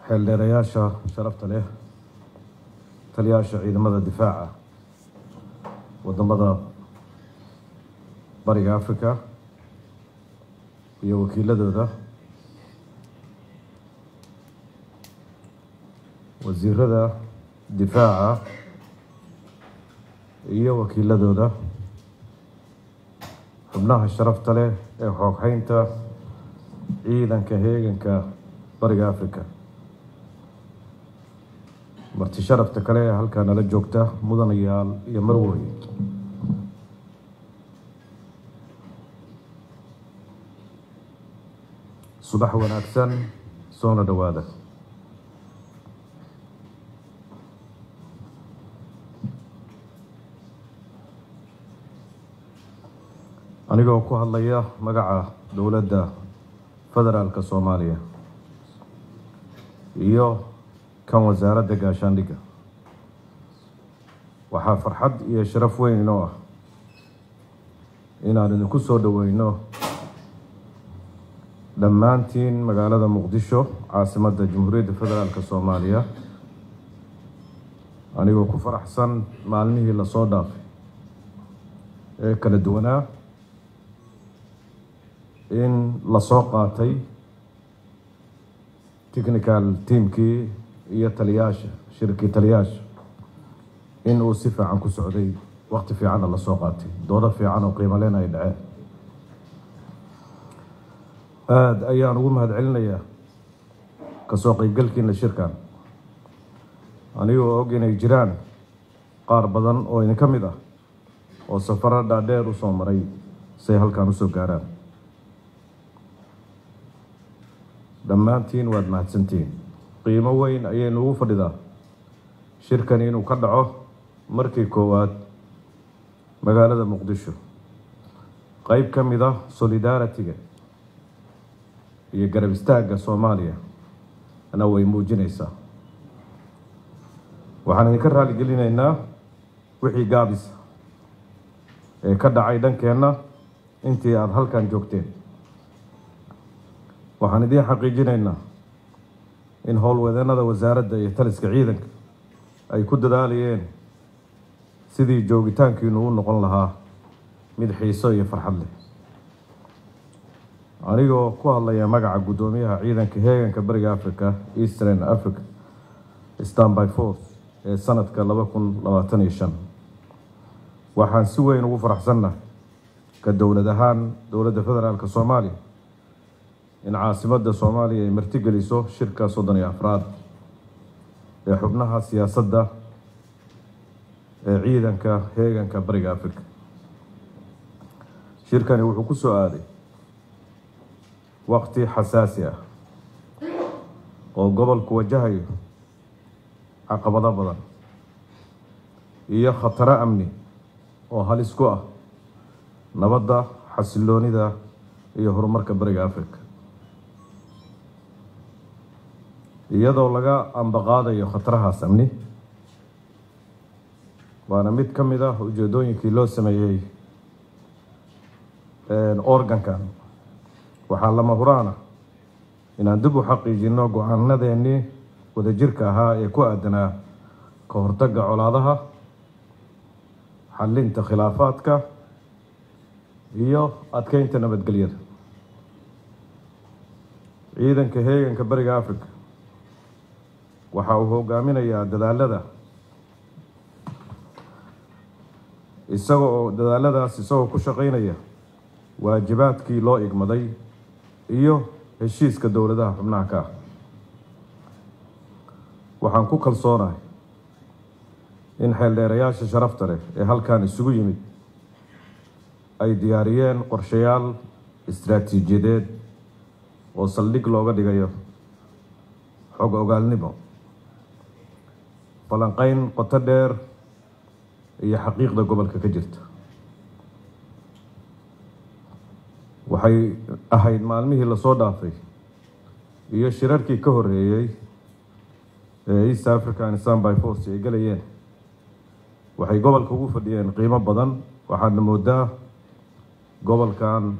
xeeldheerayaasha sharafta leh taliyaasha ciidamada difaaca wadamada bariga Afrika iyo wakiiladooda wasiirada difaaca iyo wakiiladooda xubnaha sharafta leh ee xooghaynta ciidanka heeganka bariga Afrika marti sharafta kale halka nala joogta mudanayaal iyo marwooy subax wanaagsan soo dhawaada anigoo ku hadlaya magaca dawladda federaalka Soomaaliya iyo kan wasaaradda gaashaandhigga waxaa farxad iyo sharaf weyn inoo ah inaan idinku soo dhaweyno dhammaantiin magaalada Muqdisho caasimadda Jamhuuriyadda Federaalka Soomaaliya anigoo ku faraxsan maalmihii la soo dhaafay ee kala duwanaa in la soo qaatay technical teamkii iyo taliyaasha shirkii taliyaasha in uu si fiican ku socday waqti fiican la soo qaatay doodo fiican oo qiimo leh ay dhaceen aad ayaan ugu mahadcelinayaa ka soo qaybgalkiina shirkan anigoo og inay jiraan qaar badan oo idin ka mid ah oo safaro dhaadheer u soo maray si halkan u soo gaaraan dhammaantiin waad mahadsantiin qiimo weyn ayaynu ugu fadhidaa shirkan inuu ka dhaco markii koowaad magaalada Muqdisho qayb ka mid ah solidarity-ga iyo garab istaagga Soomaaliya ana way muujinaysaa waxaan idinka raali gelinaynaa wixii gaabis ee ka dhacay dhankeenna intii aad halkan joogteen waxaan idin xaqiijinaynaa in howlwadeennada wasaaradda iyo taliska ciidanka ay ku dadaalayeen sidii joogitaankiinu u noqon lahaa mid xiiso iyo farxad leh anigoo ku hadlaya magaca guddoomiyaha ciidanka heeganka bariga Afrika Eastern Africa Standby Force ee sanadka 2025 waxaan si weyn ugu faraxsanahay ka dawlad ahaan dawladda federaalka Soomaaliya in caasimadda Soomaaliya ay martigeliso shirka 34 ee xubnaha siyaasadda ee ciidanka heeganka bariga Afrika shirkani wuxuu ku soo aaday waqti xasaasi ah oo gobolku wajahayo caqabado badan iyo khataro amni oo halis ku ah nabadda xasiloonida iyo horumarka bariga Afrika iyadoo laga ambaqaadayo khatarahaas amni waana mid ka mid ah ujeedooyinkii loo sameeyay organkan waxaa lama huraan ah inaan dib u xaqiijino go'aanadeennii wadajirka ahaa ee ku aadanaa ka hortagga colaadaha xallinta khilaafaadka iyo adkeynta nabadgelyada ciidanka heeganka bariga Afrika waxa uu hogaaminayaa dadaalada isagoo ku shaqeynaya waajibaadkii loo igmaday iyo heshiiska dawladaha xubnaha ka waxaan ku kalsoonahay in xeeldheerayaasha sharafta leh ee halkan isugu yimid ay diyaariyeen qorshayaal istiraatiijiyadeed oo saldhig looga dhigayo xog ogaalnimo falanqayn qoto dheer iyo xaqiiqda gobolka ka jirta waxay ahayd maalmihii la soo dhaafay iyo shirarkii ka horeeyay ee East African Standby Force ay galayeen waxay gobolka ugu fadhiyeen qiimo badan waxaana moodaa gobolkan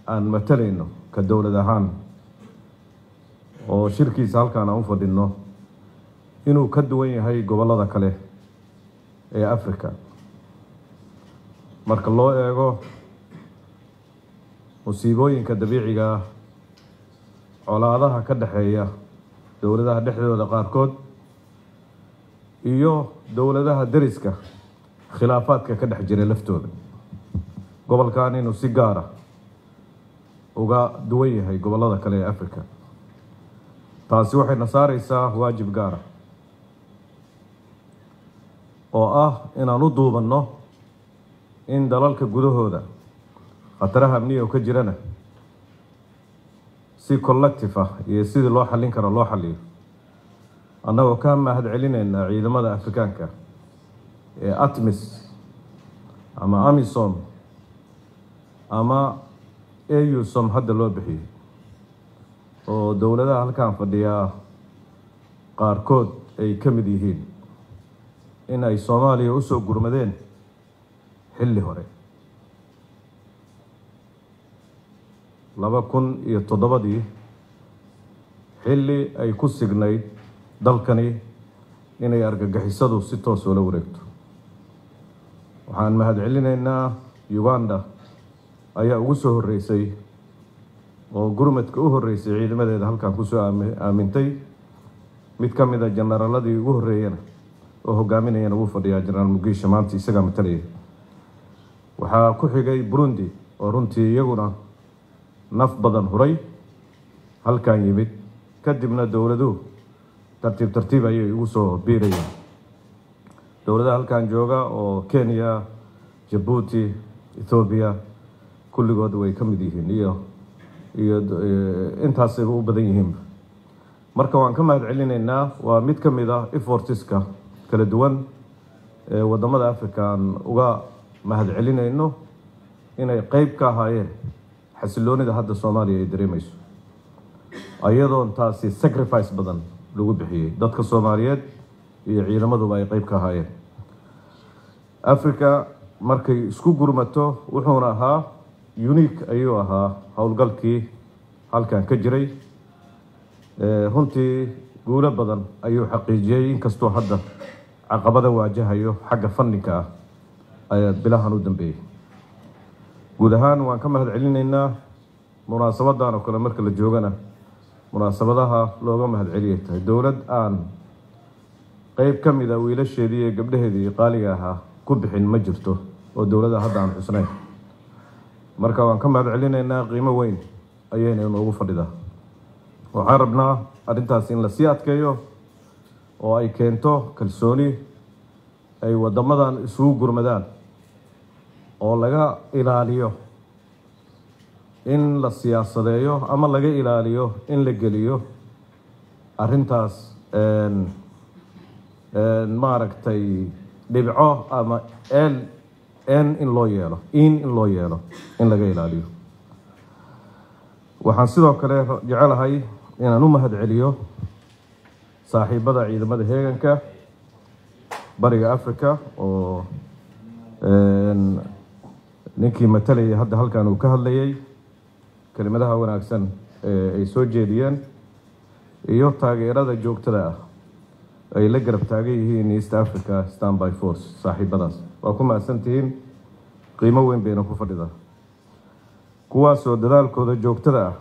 aan matalayno ka dawlad ahaan oo shirkiisa halkaan aan u fadhino inuu ka duwan yahay gobollada kale ee Afrika marka loo eego musiibooyinka dabiiciga ah colaadaha ka dhaxeeya dowladaha dhexdooda qaarkood iyo dowladaha dariska khilaafaadka ka dhex jiray laftooda gobolkan inuu si gaar ah uga duwan yahay gobollada kale ee Afrika taasi waxay nasaaraysaa waajib gaar ah oo ah inaan u duubanno in dalalka gudahooda khataraha amniga oo ka jirana si collective ah iyo sidii loo xallin karo loo xalliyo annagoo ka mahadcelinayna ciidamada Afrikaanka ee ATMIS ama AMISOM ama AUSOM hadda loo bixiyay oo dowladaha halkaan fadhiya qaarkood ay ka mid yihiin in ay Soomaaliya u soo gurmadeen xilli hore 2007 xilli ay ku signayd dalkani inay argagixisadu si toos ula wareegto waxaan mahadcelinaynaa Uganda ayaa ugu soo horeysay oo gurmadka u horeysay ciidamadeeda halkaan ku soo aamintay mid ka mid ah generaaladii ugu horeeyana oo hogaaminayana uu fadhiyaa General Mugisha maanta isaga matalaya waxaa ku xigay Burundi oo runtii iyaguna naf badan huray halkaan yimid kadibna dowladuhu tartiib ayay ugu soo biirayeen dowladaha halkaan jooga oo Kenya Djibouti Ethiopia kulligood way ka mid yihiin iyo intaas ay u badan yihiin marka waan ka mahadcelinaynaa waa mid ka mid ah effortska kala duwan ee wadamada Afrika aan uga mahadcelinayno inay qayb ka ahaayeen xasiloonida hadda Soomaaliya ay dareemayso ayadoo taasi sacrifice badan lagu bixiyay dadka Soomaaliyeed iyo ciidamaduba ay qayb ka ahaayeen Afrika markay isku gurmato wuxuuna ahaa unique ayuu ahaa howlgalkii halkaan ka jiray runtii guulo badan ayuu xaqiijiyay inkastoo hadda caqabada waajahayo xagga fundinka ah ayaa bilahan u dambeeyay guud ahaan waan ka mahadcelinaynaa munaasabadan oo kale marka la joogana munaasabadaha looga mahadceliyay tahay dowlad aan qayb ka mid ah wiilasheedii iyo gabdhaheedii qaaliga ahaa ku bixin ma jirto oo dowladda hadda aan xusnayn marka waan ka mahadcelinaynaa qiimo weyn ayayna inoogu fadhidaa waxaan rabnaa arrintaas in la sii adkeeyo oo ay keento kalsooni ay wadamadan isugu gurmadaan oo laga ilaaliyo in la siyaasadeeyo ama laga ilaaliyo in la geliyo arrintaas maaragtay dhibco ama in loo yeelo in laga ilaaliyo waxaan sidoo kale jecelahay inaan u mahadceliyo saaxiibada ciidamada heeganka bariga Afrika oo ninkii matalayay hadda halkaan uu ka hadlayay kelimadaha wanaagsan ee ay soo jeediyeen iyo taageerada joogtada ah ay la garab taagan yihiin East Africa Standby Force saaxiibadaas waa ku mahadsantihiin qiimo weyn bayna ku fadhidaa kuwaasoo dadaalkooda joogtada ah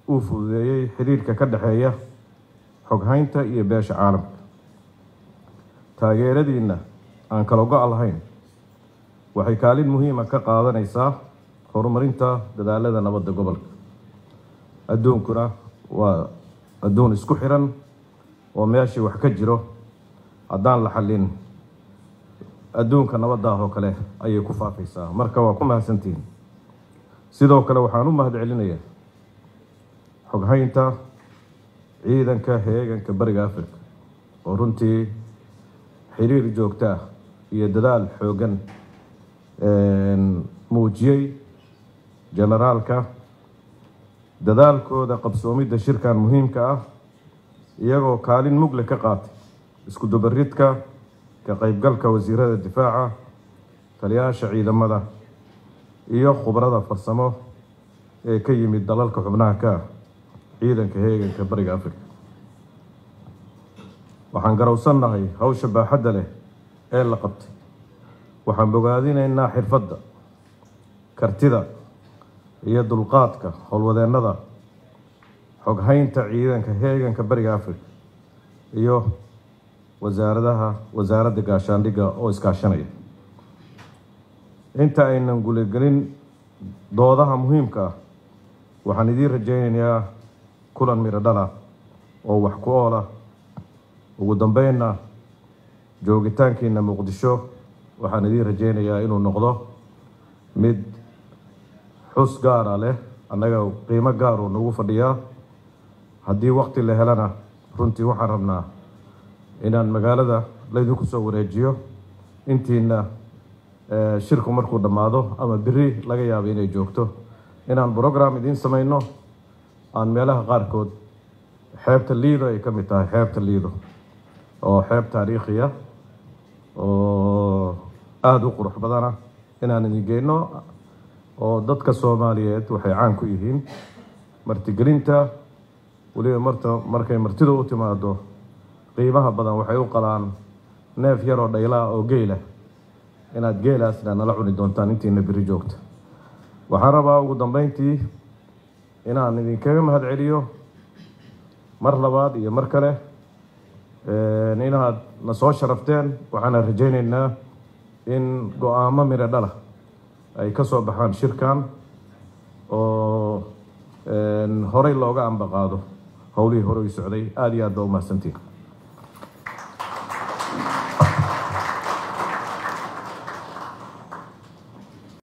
uu fududeeyay xiriirka ka dhaxeeya xoghaynta iyo beesha caalamka taageeradiina aan kala go'al lahayn waxay kaalin muhiim ah ka qaadanaysaa horumarinta dadaalada nabadda gobolka adduunkuna waa adduun isku xiran oo meeshii wax ka jiro haddaan la xallin adduunka nabadda oo kale ayay ku faafaysaa marka waa ku mahadsantihiin sidoo kale waxaan u mahadcelinayaa xoghaynta ciidanka heeganka bariga Afrika oo runtii xiriir joogto ah iyo dadaal xoogan muujiyay generaalka dadaalkooda qabsoomidda shirkan muhiimka ah iyagoo kaalin mugle ka qaatay isku dubaridka ka qaybgalka wasiirada difaaca taliyaasha ciidamada iyo khubarada farsamo ee ka yimid dalalka xubnaha ka ciidanka heeganka bariga Afrika waxaan garowsannahay hawsha baaxadda leh ee la qabtay. waxaan bogaadinaynaa xirfadda, kartida iyo dulqaadka howlwadeennada xoghaynta ciidanka heeganka bariga Afrika iyo wasaaradda gaashaandhigga oo iskaashanaya. inta aynan guulagelin doodaha muhiimka ah, waxaan idiin rajaynayaa kulan miro dhala oo wax ku ool ah. ugu dambeynna, joogitaankiina Muqdisho waxaan idiin rajaynayaa inuu noqdo mid xus gaar ah leh, annaga qiimo gaar oo nagu fadhiyaa. haddii waqti la helana, runtii waxaan rabnaa inaan magaalada laydinku soo wareejiyo intiina shirku markuu dhammaado ama biri laga yaabo inay joogto, inaan program idiin samayno. aan meelaha qaarkood xeebta Liido ay ka mid tahay, xeebta Liido oo xeeb taariikhiya oo aad u qurux badana, inaan idin geyno. oo dadka Soomaaliyeed waxay caan ku yihiin martigelinta, waliba markay martida u timaado qiimaha badan waxay u qalaan neef yar oo dhayla oo geela, inaad geelaasna nala cuni doontaan intiina biri joogta. waxaan rabaa ugu dambeyntii inaan idinkaga mahadceliyo mar labaad iyo mar kale inaad na soo sharafteen. waxaana rajaynaynaa in go'aamo miro dhala ay ka soo baxaan shirkan oo horey looga ambaqaado howlihii hore u socday. aad iyo aad baa u mahadsantiin.